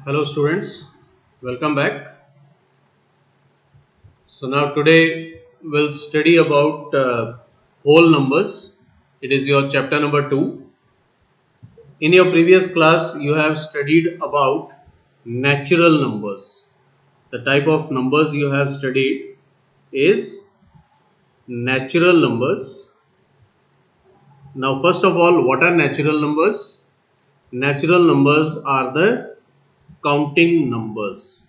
Hello students, welcome back. So now today we'll study about whole numbers. It is your chapter number 2. In your previous class you have studied about natural numbers. The type of numbers you have studied is natural numbers. Now first of all, what are natural numbers? Natural numbers are the counting numbers.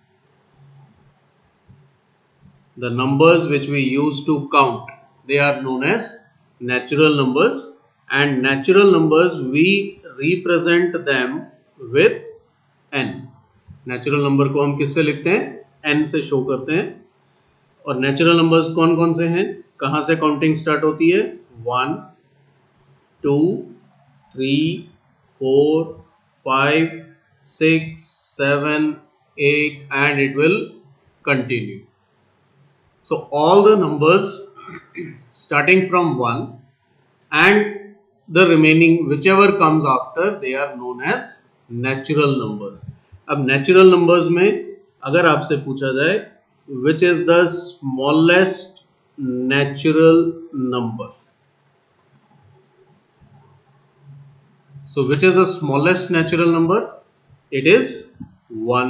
The numbers which we use to count, they are known as natural numbers, and natural numbers we represent them with n. Natural number को हम किससे लिखते हैं? n से show करते हैं. और natural numbers कौन कौन से हैं? कहां से काउंटिंग स्टार्ट होती है? 1 2 3 4 5 6 7 8 and it will continue. So all the numbers starting from 1 and the remaining whichever comes after, they are known as natural numbers. अब natural numbers में अगर आपसे पूछा जाए which is the smallest natural number, so which is the smallest natural number? It is 1.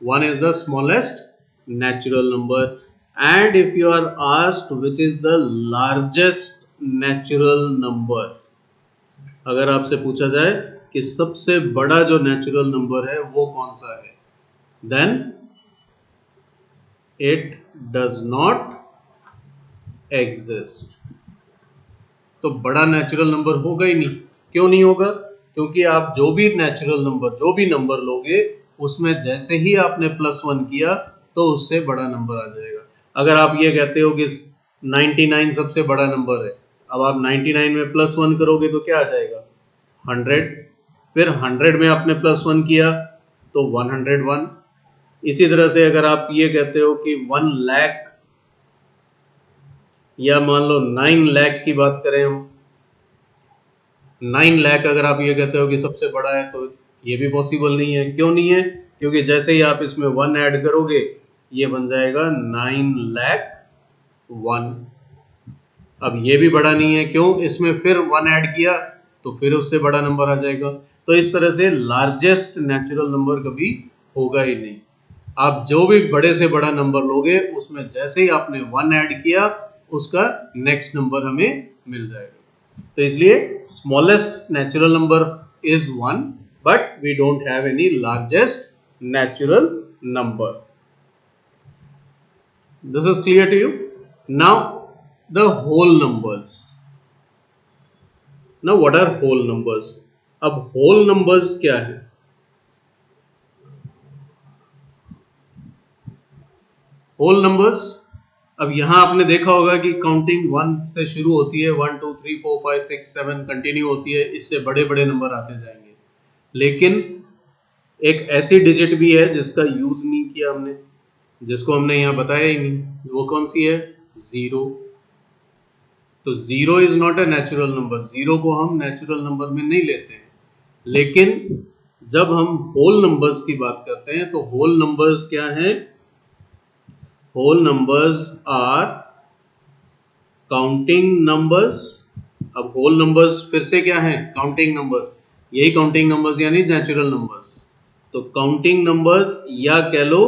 1 is the smallest natural number. And if you are asked which is the largest natural number, अगर आपसे पूछा जाए कि सबसे बड़ा जो natural number है वो कौन सा है, then it does not exist. तो बड़ा नेचुरल नंबर होगा ही नहीं. क्यों नहीं होगा? क्योंकि आप जो भी नेचुरल नंबर, जो भी नंबर लोगे उसमें जैसे ही आपने +1 किया तो उससे बड़ा नंबर आ जाएगा. अगर आप ये कहते हो कि 99 सबसे बड़ा नंबर है, अब आप 99 में +1 करोगे तो क्या आ जाएगा? 100. फिर 100 में आपने +1 किया तो 101. इसी तरह से अगर आप ये कहते हो कि 1 लाख, या मान लो 9 लाख की बात करें हम, 9 लाख अगर आप ये कहते हो कि सबसे बड़ा है तो ये भी पॉसिबल नहीं है. क्यों नहीं है? क्योंकि जैसे ही आप इसमें 1 ऐड करोगे ये बन जाएगा 9 लाख 1. अब ये भी बड़ा नहीं है. क्यों? इसमें फिर 1 ऐड किया तो फिर उससे बड़ा नंबर आ जाएगा. तो इस तरह से लार्जेस्ट नेचुरल नंबर कभी होगा ही नहीं. आप जो भी बड़े से बड़ा नंबर लोगे उसमें जैसे ही आपने 1 ऐड किया उसका नेक्स्ट नंबर हमें मिल जाएगा. तो इसलिए smallest natural number is 1, but we don't have any largest natural number. This is clear to you? Now the whole numbers. Now what are whole numbers? अब whole numbers क्या है? whole numbers, अब यहां आपने देखा होगा कि काउंटिंग 1 से शुरू होती है, 1 2 3 4 5 6 7 कंटिन्यू होती है. इससे बड़े बड़े नंबर आते जाएंगे. लेकिन एक ऐसी डिजिट भी है जिसका यूज नहीं किया हमने, जिसको हमने यहाँ बताया ही नहीं. वो कौन सी है? 0. तो 0 is not a natural number. 0 को हम नेचुरल नंबर में नहीं लेते हैं. लेकिन जब हम होल नंबर्स की बात करते हैं तो होल नंबर्स क्या हैं? Whole numbers are counting numbers. अब होल नंबर्स फिर से क्या हैं? Counting numbers. यही काउंटिंग नंबर्स यानी नेचुरल नंबर्स. तो काउंटिंग नंबर्स या कह लो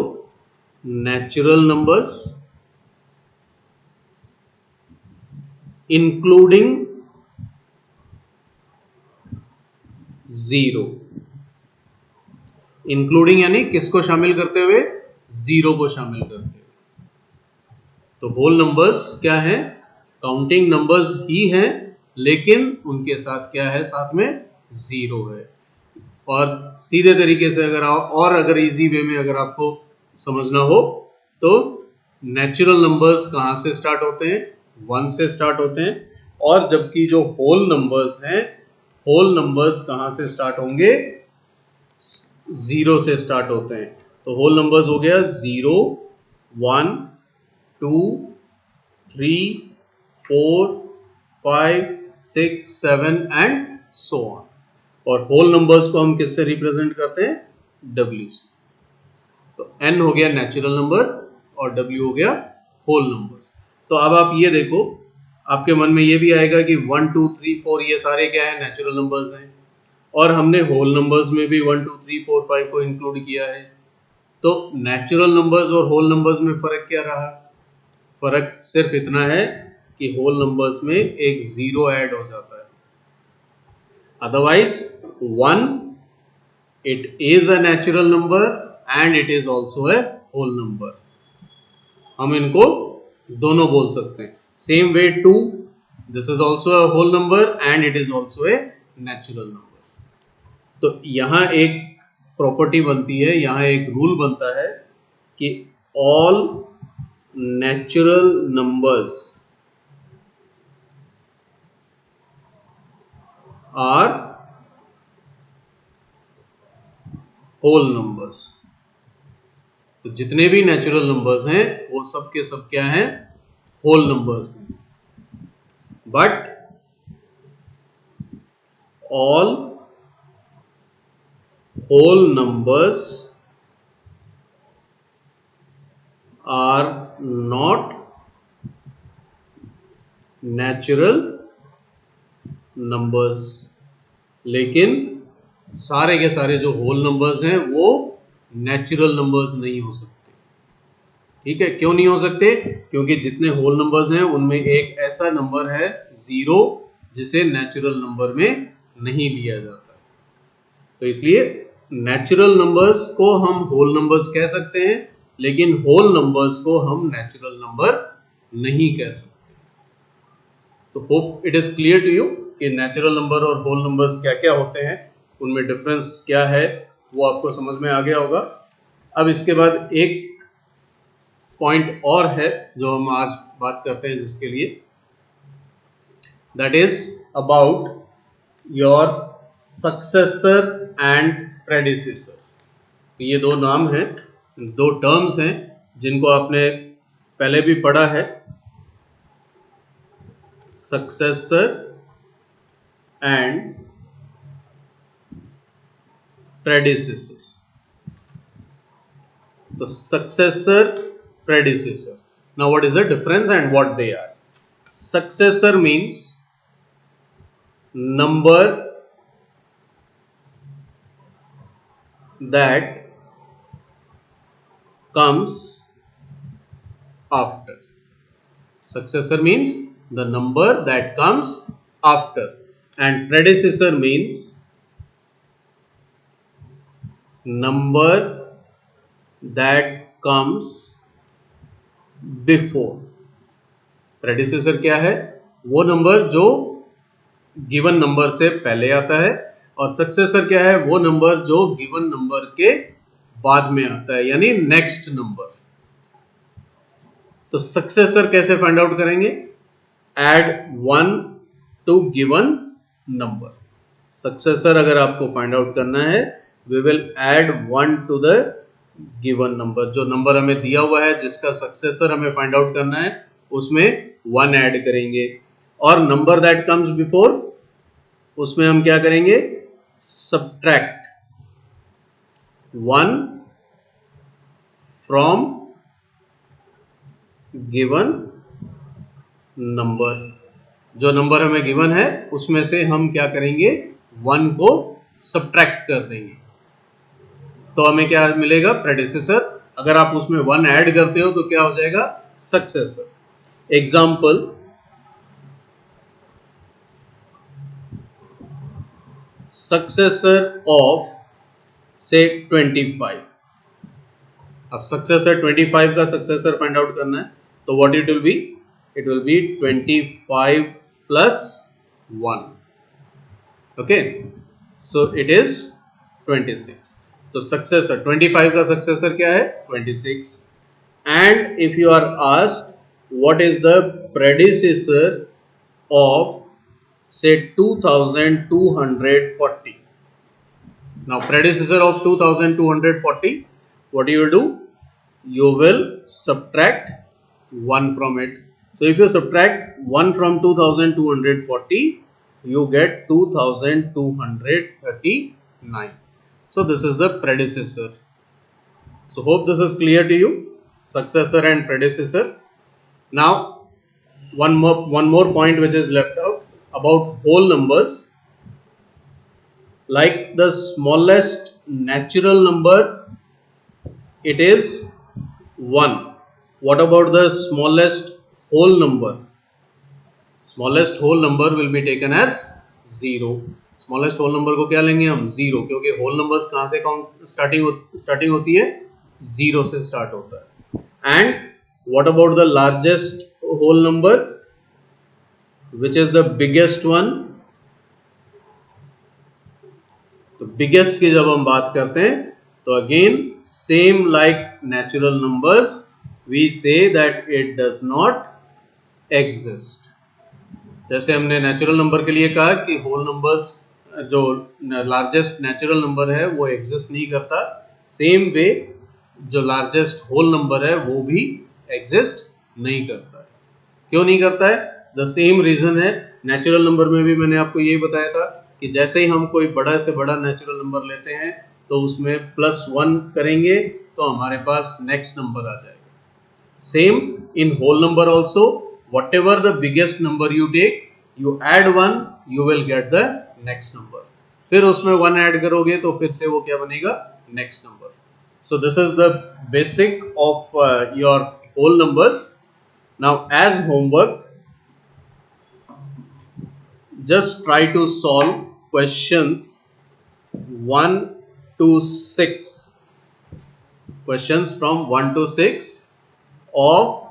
नेचुरल नंबर्स इंक्लूडिंग 0. इंक्लूडिंग यानी किसको शामिल करते हुए? 0 को शामिल करते हुए. तो होल नंबर्स क्या है? काउंटिंग नंबर्स ही हैं, लेकिन उनके साथ क्या है? साथ में 0 है. और सीधे तरीके से अगर इजी वे में अगर आपको समझना हो तो नेचुरल नंबर्स कहां से स्टार्ट होते हैं? 1 से स्टार्ट होते हैं. और जबकि जो होल नंबर्स हैं, होल नंबर्स कहां से स्टार्ट होंगे? 0 से स्टार्ट होते हैं. तो होल नंबर्स हो गया 0 1 2 3 4 5 6 7 एंड सो ऑन. और होल नंबर्स को हम किससे रिप्रेजेंट करते हैं? WC। तो n हो गया नेचुरल नंबर और W हो गया होल नंबर्स। तो अब आप ये देखो, आपके मन में ये भी आएगा कि 1 2 3 4 ये सारे क्या है, नेचुरल नंबर्स हैं, और हमने होल नंबर्स में भी 1 2 3 4 5 को इंक्लूड किया है। तो नेचुरल नंबर्स और होल नंबर्स में फर्क क्या रहा? फर्क सिर्फ इतना है कि होल नंबर्स में एक जीरो ऐड हो जाता है, otherwise 1 it is a natural number and it is also a whole number. हम इनको दोनों बोल सकते हैं। Same way 2, this is also a whole number and it is also a natural number. तो यहां एक प्रॉपर्टी बनती है, यहां एक रूल बनता है कि all natural numbers are whole numbers. तो जितने भी नेचुरल नंबर्स हैं वो सब के सब क्या हैं, होल नंबर्स हैं। But all whole numbers are not natural numbers। लेकिन सारे के सारे जो होल नंबर्स हैं वो नेचुरल नंबर्स नहीं हो सकते। ठीक है, क्यों नहीं हो सकते? क्योंकि जितने होल नंबर्स हैं उनमें एक ऐसा नंबर है जीरो जिसे नेचुरल नंबर में नहीं लिया जाता। तो इसलिए नेचुरल नंबर्स को हम होल नंबर्स कह सकते हैं, लेकिन होल नंबर्स को हम नेचुरल नंबर नहीं कह सकते। तो hope it is clear to you कि नेचुरल नंबर और होल नंबर्स क्या क्या होते हैं, उनमें डिफरेंस क्या है, वो आपको समझ में आ गया होगा। अब इसके बाद एक पॉइंट और है जो हम आज बात करते हैं, जिसके लिए that is about your successor and predecessor. तो ये दो नाम हैं, दो टर्म्स हैं जिनको आपने पहले भी पढ़ा है, सक्सेसर एंड प्रेडिसेसर। तो successor, predecessor, now what is the difference and what they are? Successor means number that comes after. Successor means the number that comes after, and predecessor means number that comes before. predecessor क्या है? वो number जो given number से पहले आता है, और successor क्या है? वो नंबर जो गिवन नंबर के बाद में आता है, यानी नेक्स्ट नंबर। तो सक्सेसर कैसे फाइंड आउट करेंगे? Add 1 to given number. Successor अगर आपको फाइंड आउट करना है, we will add 1 to the given number. जो नंबर हमें दिया हुआ है जिसका सक्सेसर हमें फाइंड आउट करना है, उसमें 1 ऐड करेंगे, और नंबर दैट कम्स बिफोर, उसमें हम क्या करेंगे? Subtract 1 from given number. जो नंबर हमें गिवन है उसमें से हम क्या करेंगे? 1 को सब्ट्रैक्ट कर देंगे, तो हमें क्या मिलेगा? प्रेडिसेसर। अगर आप उसमें 1 ऐड करते हो तो क्या हो जाएगा? सक्सेसर। एग्जाम्पल, सक्सेसर ऑफ से 25। अब सक्सेसर 25 का सक्सेसर फाइंड आउट करना है, तो what it will be? It will be 25 plus 1। Okay, so it is 26। तो सक्सेसर 25 का सक्सेसर क्या है? 26। And if you are asked what is the predecessor of say 2240. Now predecessor of 2240, what you will do? You will subtract 1 from it. So if you subtract 1 from 2240, you get 2239. So this is the predecessor. So hope this is clear to you. Successor and predecessor. Now one more point which is left out about whole numbers. Like the smallest natural number, it is 1. What about the smallest whole number? Smallest whole number will be taken as 0. Smallest whole number को क्या लेंगे हम? 0, क्योंकि whole numbers कहाँ से starting होती है? 0 से start होता है. And what about the largest whole number, which is the biggest one? तो biggest की जब हम बात करते हैं तो again same like natural numbers, we say that it does not exist. जैसे हमने नेचुरल नंबर के लिए कहा कि होल नंबर्स जो लार्जेस्ट नेचुरल नंबर है वो एग्जिस्ट नहीं करता, सेम वे जो लार्जेस्ट होल नंबर है वो भी एग्जिस्ट नहीं करता है. क्यों नहीं करता है? द सेम रीजन है. नेचुरल नंबर में भी मैंने आपको ये बताया था कि जैसे ही हम कोई बड़ा से बड़ा नेचुरल नंबर लेते हैं तो उसमें +1 करेंगे तो हमारे पास नेक्स्ट नंबर आ जाएगा. Same in whole number also, whatever the biggest number you take, you add 1, you will get the next number. फिर उसमें 1 ऐड करोगे तो फिर से वो क्या बनेगा? Next number. So this is the basic of your whole numbers. Now as homework, just try to solve questions 1 to 6. Questions from 1 to 6 of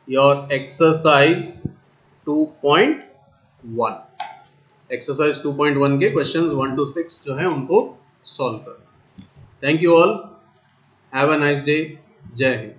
your exercise 2.1. Exercise 2.1 के क्वेश्चंस 1 to 6 जो है उनको सॉल्व करना. Thank you all. Have a nice day. जय हिंद.